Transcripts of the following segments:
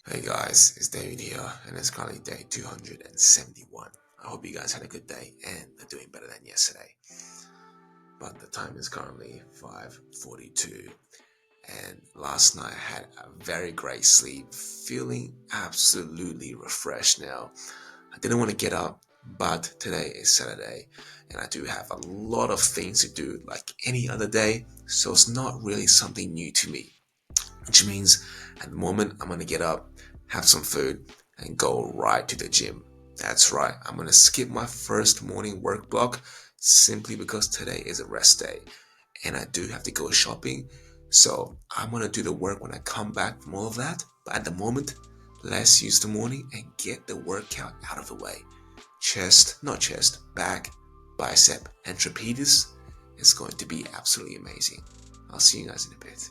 Hey guys, it's David here, and it's currently day 271. I hope you guys had a good day and are doing better than yesterday. But the time is currently 5:42, and last night I had a very great sleep, feeling absolutely refreshed now. I didn't want to get up, but today is Saturday, and I do have a lot of things to do like any other day, so it's not really something new to me. Which means at the moment I'm gonna get up, have some food, and go right to the gym. That's right, I'm gonna skip my first morning work block simply because today is a rest day and I do have to go shopping. So I'm gonna do the work when I come back from all of that. But at the moment, let's use the morning and get the workout out of the way. Chest, not chest, back, bicep, and trapezius is going to be absolutely amazing. I'll see you guys in a bit.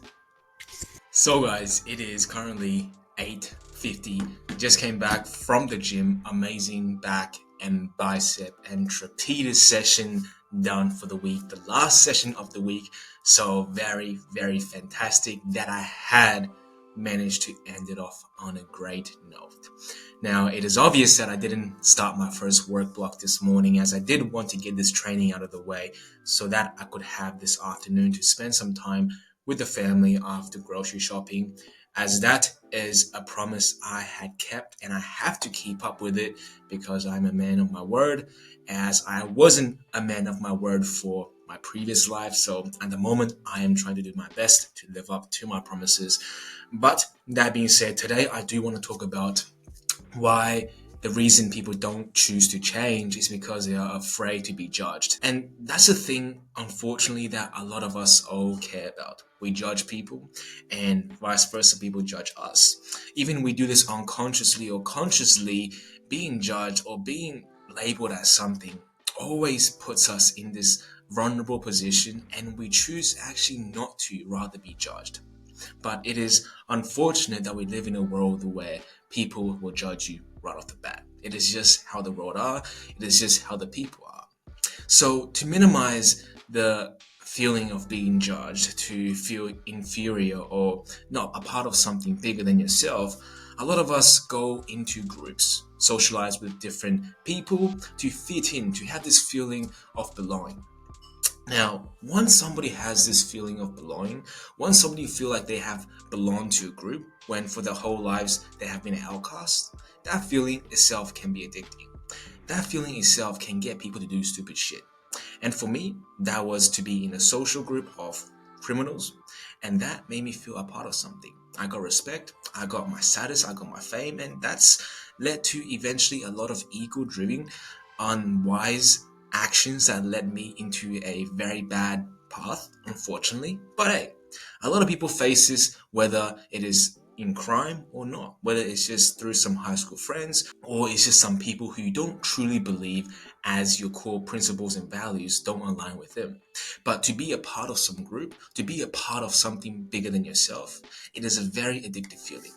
So guys, it is currently 8:50. Just came back from the gym. Amazing back and bicep and trapezius session done for the week. The last session of the week. So very fantastic that I had managed to end it off on a great note. Now, it is obvious that I didn't start my first work block this morning as I did want to get this training out of the way so that I could have this afternoon to spend some time with the family after grocery shopping, as that is a promise I had kept and I have to keep up with it because I'm a man of my word, as I wasn't a man of my word for my previous life. So at the moment, I am trying to do my best to live up to my promises. But that being said, today I do want to talk about why the reason people don't choose to change is because they are afraid to be judged. And that's a thing, unfortunately, that a lot of us all care about. We judge people, and vice versa, people judge us. Even we do this unconsciously or consciously, being judged or being labeled as something always puts us in this vulnerable position, and we choose actually not to, rather be judged. But it is unfortunate that we live in a world where people will judge you right off the bat. It is just how the world are. It is just how the people are. So to minimize the feeling of being judged, to feel inferior or not a part of something bigger than yourself, a lot of us go into groups, socialize with different people to fit in, to have this feeling of belonging. Now, once somebody has this feeling of belonging, once somebody feel like they have belonged to a group, when for their whole lives they have been an outcast, that feeling itself can be addicting. That feeling itself can get people to do stupid shit. And for me, that was to be in a social group of criminals, and that made me feel a part of something. I got respect, I got my status, I got my fame, and that's led to eventually a lot of ego driven, unwise actions that led me into a very bad path, unfortunately. But hey, a lot of people face this, whether it is in crime or not, whether it's just through some high school friends or it's just some people who you don't truly believe as your core principles and values don't align with them. But to be a part of some group, to be a part of something bigger than yourself, it is a very addictive feeling.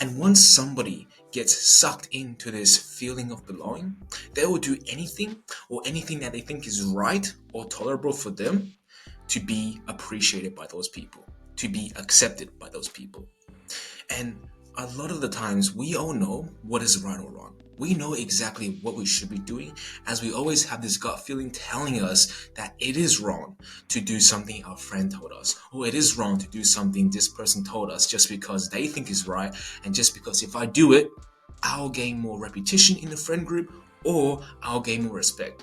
And once somebody gets sucked into this feeling of belonging, they will do anything or anything that they think is right or tolerable for them to be appreciated by those people, to be accepted by those people. And a lot of the times, we all know what is right or wrong. We know exactly what we should be doing, as we always have this gut feeling telling us that it is wrong to do something our friend told us, or it is wrong to do something this person told us just because they think is right, and just because if I do it, I'll gain more reputation in the friend group, or I'll gain more respect.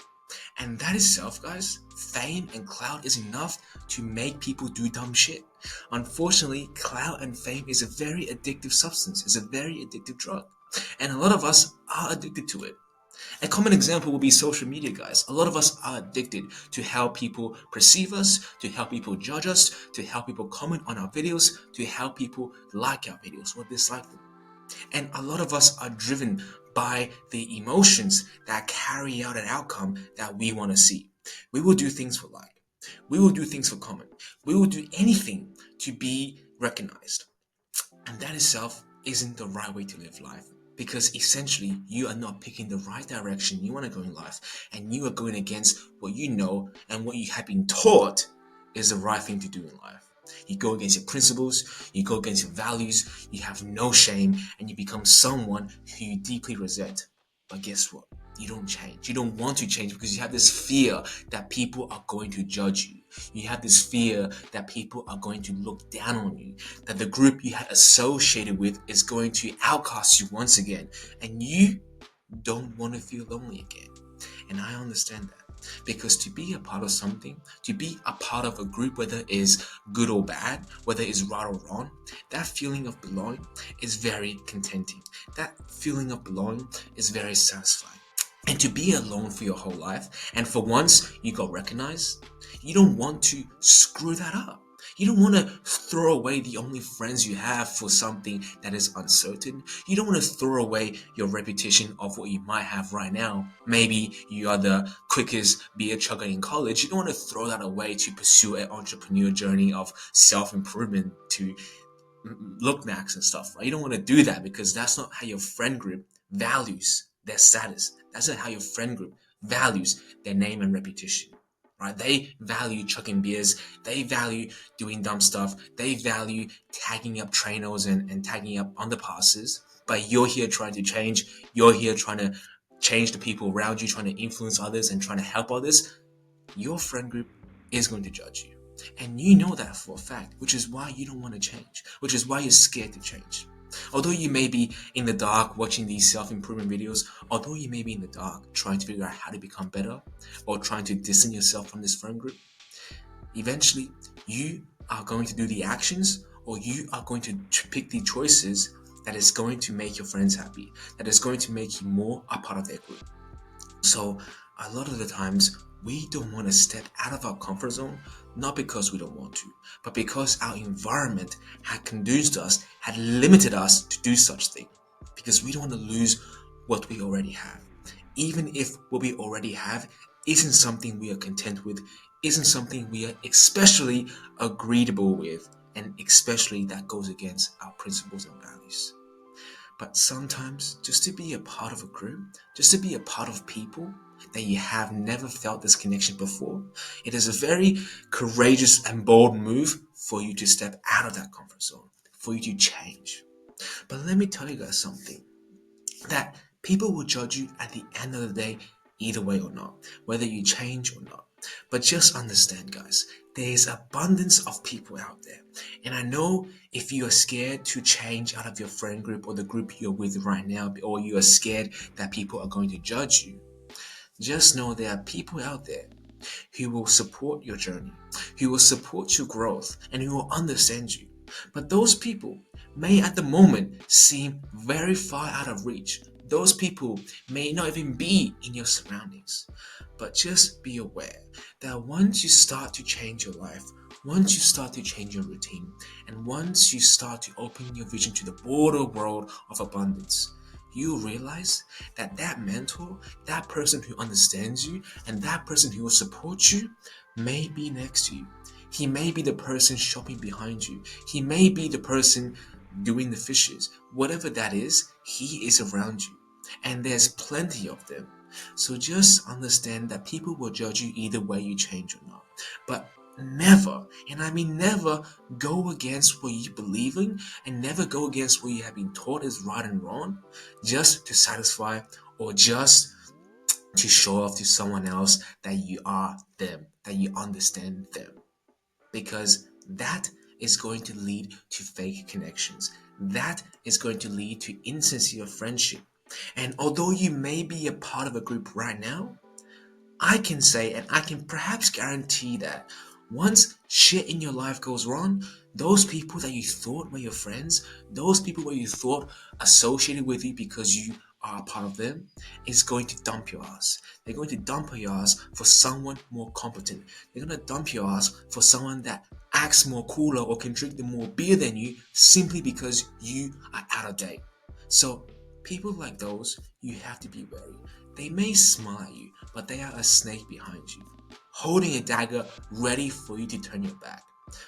And that itself, guys, fame and clout is enough to make people do dumb shit. Unfortunately, clout and fame is a very addictive substance, it's a very addictive drug. And a lot of us are addicted to it. A common example will be social media, guys. A lot of us are addicted to how people perceive us, to how people judge us, to how people comment on our videos, to how people like our videos or dislike them. And a lot of us are driven by the emotions that carry out an outcome that we want to see. We will do things for like. We will do things for comment. We will do anything to be recognized. And that itself isn't the right way to live life. Because essentially, you are not picking the right direction you want to go in life. And you are going against what you know and what you have been taught is the right thing to do in life. You go against your principles, you go against your values, you have no shame, and you become someone who you deeply resent. But guess what? You don't change. You don't want to change because you have this fear that people are going to judge you. You have this fear that people are going to look down on you, that the group you had associated with is going to outcast you once again, and you don't want to feel lonely again. And I understand that. Because to be a part of something, to be a part of a group, whether it is good or bad, whether it is right or wrong, that feeling of belonging is very contenting. That feeling of belonging is very satisfying. And to be alone for your whole life, and for once you got recognized, you don't want to screw that up. You don't want to throw away the only friends you have for something that is uncertain. You don't want to throw away your reputation of what you might have right now. Maybe you are the quickest beer chugger in college. You don't want to throw that away to pursue an entrepreneur journey of self-improvement to look max and stuff, right? You don't want to do that because that's not how your friend group values their status. That's not how your friend group values their name and reputation, right? They value chugging beers. They value doing dumb stuff. They value tagging up trainers and tagging up underpasses. But you're here trying to change. You're here trying to change the people around you, trying to influence others and trying to help others. Your friend group is going to judge you. And you know that for a fact, which is why you don't want to change, which is why you're scared to change. Although you may be in the dark watching these self-improvement videos, although you may be in the dark trying to figure out how to become better or trying to distance yourself from this friend group, eventually you are going to do the actions or you are going to pick the choices that is going to make your friends happy, that is going to make you more a part of their group. So a lot of the times we don't want to step out of our comfort zone, not because we don't want to, but because our environment had conduced us, had limited us to do such thing. Because we don't want to lose what we already have. Even if what we already have isn't something we are content with, isn't something we are especially agreeable with, and especially that goes against our principles and values. But sometimes, just to be a part of a group, just to be a part of people that you have never felt this connection before, it is a very courageous and bold move for you to step out of that comfort zone, for you to change. But let me tell you guys something, that people will judge you at the end of the day, either way or not, whether you change or not. But just understand, guys, there is abundance of people out there. And I know if you are scared to change out of your friend group or the group you're with right now, or you are scared that people are going to judge you, just know there are people out there who will support your journey, who will support your growth, and who will understand you. But those people may at the moment seem very far out of reach. Those people may not even be in your surroundings. But just be aware that once you start to change your life, once you start to change your routine, and once you start to open your vision to the broader world of abundance, you realize that that mentor, that person who understands you, and that person who will support you may be next to you. He may be the person shopping behind you. He may be the person doing the fishes. Whatever that is, he is around you. And there's plenty of them. So just understand that people will judge you either way you change or not. But never, and I mean never, go against what you believe in, and never go against what you have been taught is right and wrong just to satisfy or just to show off to someone else that you are them, that you understand them. Because that is going to lead to fake connections. That is going to lead to insincere friendship. And although you may be a part of a group right now, I can say and I can perhaps guarantee that once shit in your life goes wrong, those people that you thought were your friends, those people where you thought associated with you because you are a part of them, is going to dump your ass. They're going to dump your ass for someone more competent. They're going to dump your ass for someone that acts more cooler or can drink more beer than you simply because you are out of date. So people like those, you have to be wary. They may smile at you, but they are a snake behind you, holding a dagger ready for you to turn your back.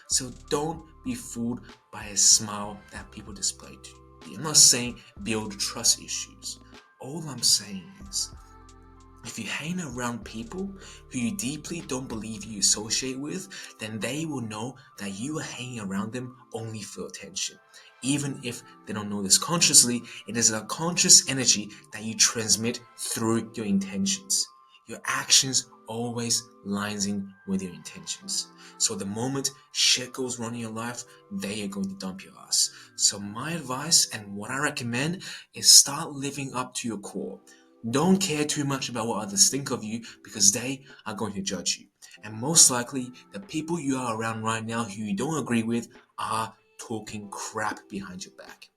So don't be fooled by a smile that people display to you. I'm not saying build trust issues. All I'm saying is If you hang around people who you deeply don't believe you associate with, then they will know that you are hanging around them only for attention. Even if they don't know this consciously, it is a conscious energy that you transmit through your intentions. Your actions always lines in with your intentions. So the moment shit goes wrong in your life, they are going to dump your ass. So my advice and what I recommend is start living up to your core. Don't care too much about what others think of you because they are going to judge you. And most likely, the people you are around right now who you don't agree with are talking crap behind your back.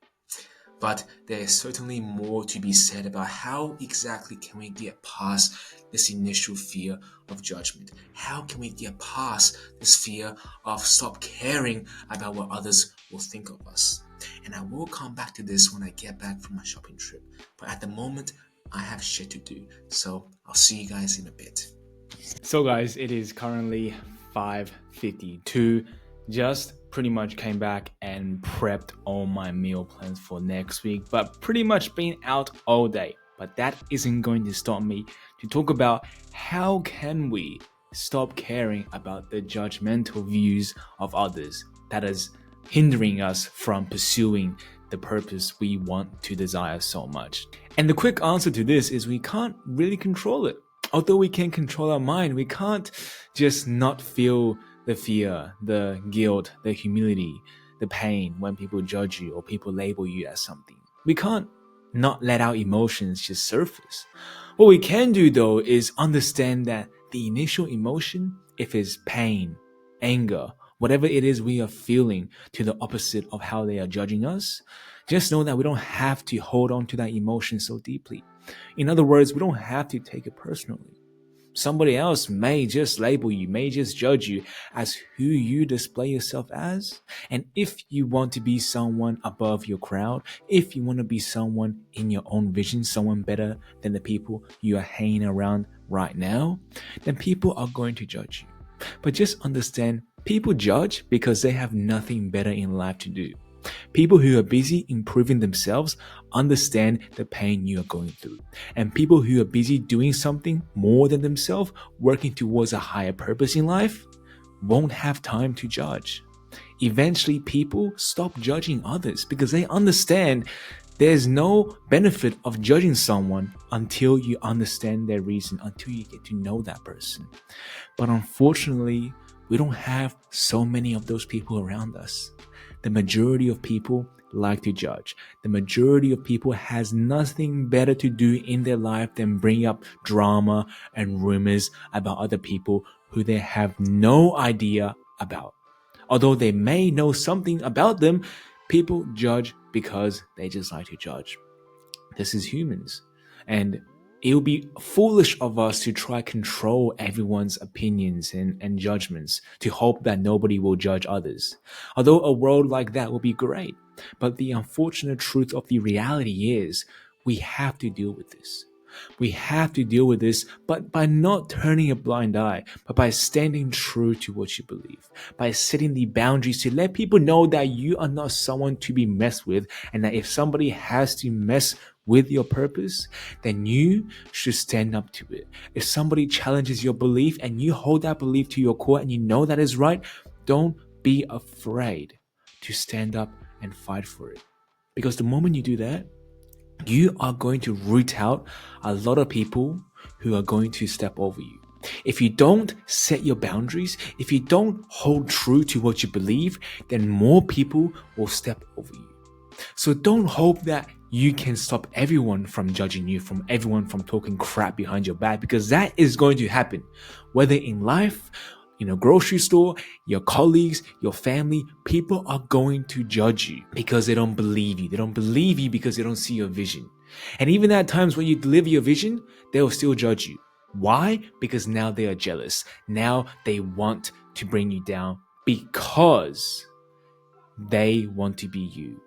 But there is certainly more to be said about how exactly can we get past this initial fear of judgment? How can we get past this fear of stop caring about what others will think of us? And I will come back to this when I get back from my shopping trip. But at the moment, I have shit to do. So I'll see you guys in a bit. So guys, it is currently 5:52. Just pretty much came back and prepped all my meal plans for next week, but pretty much been out all day. But that isn't going to stop me to talk about how can we stop caring about the judgmental views of others that is hindering us from pursuing the purpose we want to desire so much. And the quick answer to this is we can't really control it. Although we can control our mind, we can't just not feel the fear, the guilt, the humility, the pain when people judge you or people label you as something. We can't not let our emotions just surface. What we can do though is understand that the initial emotion, if it's pain, anger, whatever it is we are feeling to the opposite of how they are judging us, just know that we don't have to hold on to that emotion so deeply. In other words, we don't have to take it personally. Somebody else may just label you, may just judge you as who you display yourself as. And if you want to be someone above your crowd, if you want to be someone in your own vision, someone better than the people you are hanging around right now, then people are going to judge you. But just understand, people judge because they have nothing better in life to do. People who are busy improving themselves understand the pain you are going through. And people who are busy doing something more than themselves, working towards a higher purpose in life, won't have time to judge. Eventually, people stop judging others because they understand there's no benefit of judging someone until you understand their reason, until you get to know that person. But unfortunately, we don't have so many of those people around us. The majority of people like to judge. The majority of people has nothing better to do in their life than bring up drama and rumors about other people who they have no idea about. Although they may know something about them, people judge because they just like to judge. This is humans. And it would be foolish of us to try control everyone's opinions and judgments to hope that nobody will judge others. Although a world like that would be great, but the unfortunate truth of the reality is we have to deal with this. We have to deal with this, but by not turning a blind eye, but by standing true to what you believe, by setting the boundaries to let people know that you are not someone to be messed with, and that if somebody has to mess with your purpose, then you should stand up to it. If somebody challenges your belief and you hold that belief to your core and you know that is right, don't be afraid to stand up and fight for it. Because the moment you do that, you are going to root out a lot of people who are going to step over you. If you don't set your boundaries, if you don't hold true to what you believe, then more people will step over you. So don't hope that you can stop everyone from judging you, from everyone from talking crap behind your back, because that is going to happen. Whether in life, in a grocery store, your colleagues, your family, people are going to judge you because they don't believe you. They don't believe you because they don't see your vision. And even at times when you deliver your vision, they will still judge you. Why? Because now they are jealous. Now they want to bring you down because they want to be you.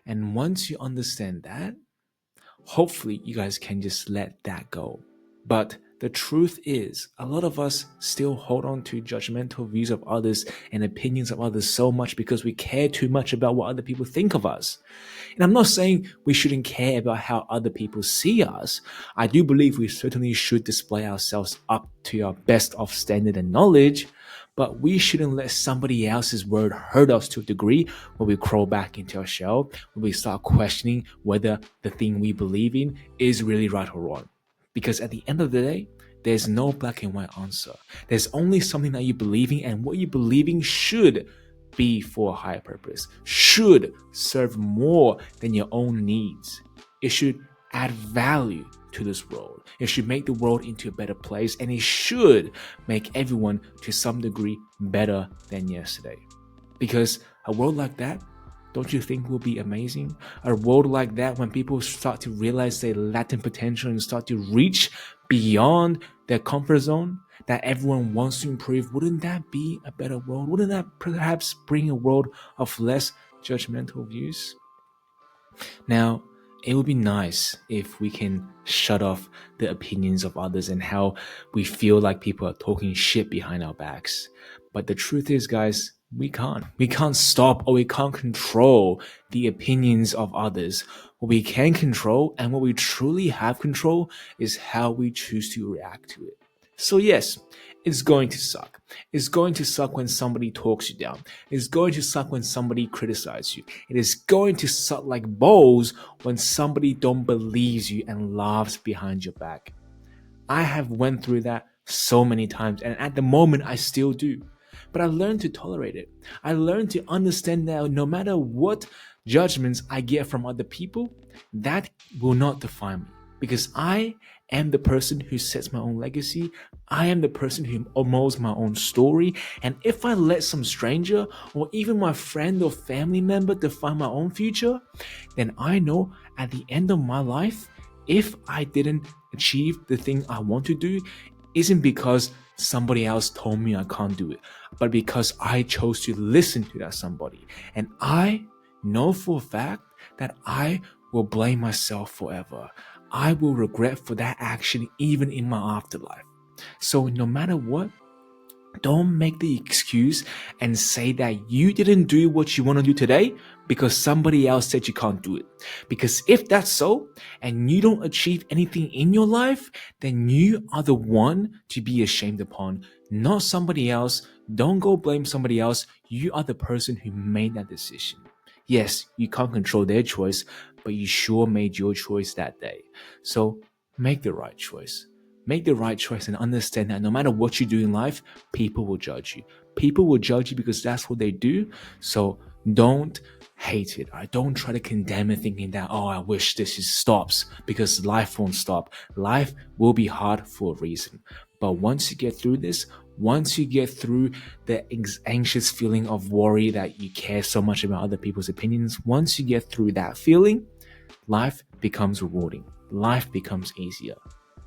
And once you understand that, hopefully you guys can just let that go. But The truth is, a lot of us still hold on to judgmental views of others and opinions of others so much because we care too much about what other people think of us. And I'm not saying we shouldn't care about how other people see us. I do believe we certainly should display ourselves up to our best of standard and knowledge, but we shouldn't let somebody else's word hurt us to a degree where we crawl back into our shell, when we start questioning whether the thing we believe in is really right or wrong. Because at the end of the day, there's no black and white answer. There's only something that you believe in, and what you believe in should be for a higher purpose, should serve more than your own needs. It should add value to this world. It should make the world into a better place, and it should make everyone to some degree better than yesterday. Because a world like that, don't you think will be amazing? A world like that, when people start to realize their latent potential and start to reach beyond their comfort zone, that everyone wants to improve, wouldn't that be a better world? Wouldn't that perhaps bring a world of less judgmental views? Now, it would be nice if we can shut off the opinions of others and how we feel like people are talking shit behind our backs. But the truth is, guys, we can't. We can't stop or we can't control the opinions of others. What we can control and what we truly have control is how we choose to react to it. So yes, it's going to suck. It's going to suck when somebody talks you down. It's going to suck when somebody criticizes you. It is going to suck like balls when somebody don't believes you and laughs behind your back. I have went through that so many times, and at the moment I still do. But I learned to tolerate it. I learned to understand that no matter what judgments I get from other people, that will not define me. Because I am the person who sets my own legacy. I am the person who molds my own story. And if I let some stranger or even my friend or family member define my own future, then I know at the end of my life, if I didn't achieve the thing I want to do, isn't because somebody else told me I can't do it, but because I chose to listen to that somebody. And I know for a fact that I will blame myself forever. I will regret for that action even in my afterlife. So no matter what, don't make the excuse and say that you didn't do what you want to do today because somebody else said you can't do it. Because if that's so, and you don't achieve anything in your life, then you are the one to be ashamed upon, not somebody else. Don't go blame somebody else. You are the person who made that decision. Yes, you can't control their choice, but you sure made your choice that day. So make the right choice. Make the right choice and understand that no matter what you do in life, people will judge you. People will judge you because that's what they do. So don't hate it. Don't try to condemn it thinking that, oh, I wish this stops, because life won't stop. Life will be hard for a reason. But once you get through this, once you get through the anxious feeling of worry that you care so much about other people's opinions, once you get through that feeling, life becomes rewarding. Life becomes easier.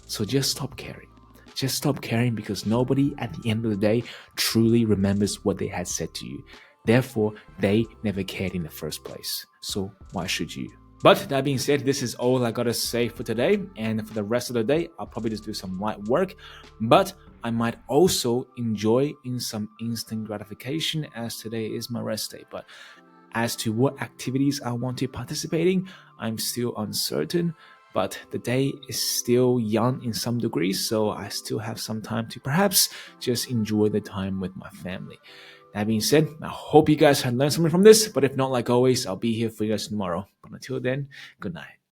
So just stop caring. Just stop caring, because nobody at the end of the day truly remembers what they had said to you. Therefore, they never cared in the first place. So why should you? But that being said, this is all I gotta say for today. And for the rest of the day, I'll probably just do some light work. But I might also enjoy in some instant gratification, as today is my rest day. But as to what activities I want to participate in, I'm still uncertain. But the day is still young in some degrees, so I still have some time to perhaps just enjoy the time with my family. That being said, I hope you guys had learned something from this, but if not, like always, I'll be here for you guys tomorrow. But until then, good night.